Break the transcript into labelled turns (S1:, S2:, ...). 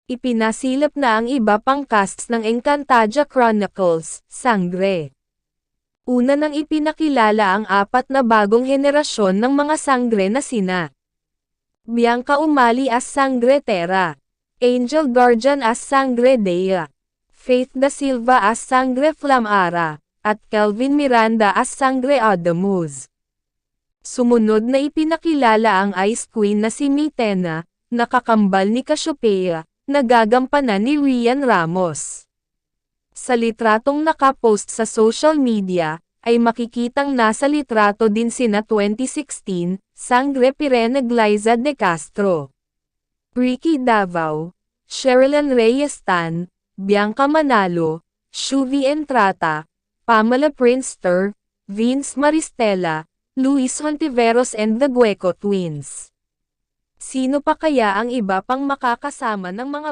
S1: Ipinasilip na ang iba pang casts ng Encantadia Chronicles, Sangre. Una nang ipinakilala ang 4 na bagong henerasyon ng mga Sangre na sina Bianca Umali as Sangre Terra, Angel Guardian as Sangre Dea, Faith Da Silva as Sangre Flamara, at Kelvin Miranda as Sangre Adamus. Sumunod na ipinakilala ang Ice Queen na si Mitena, nakakambal ni Cassiopeia, nagagampanan ni Rian Ramos. Sa litratong nakapost sa social media, ay makikitang nasa litrato din sina 2016, Sangre Pirene Glyza de Castro, Ricky Davao, Sherilyn Reyes Tan, Bianca Manalo, Shuvi Entrata, Pamela Prinster, Vince Maristela, Luis Hontiveros and the Gueco Twins. Sino pa kaya ang iba pang makakasama ng mga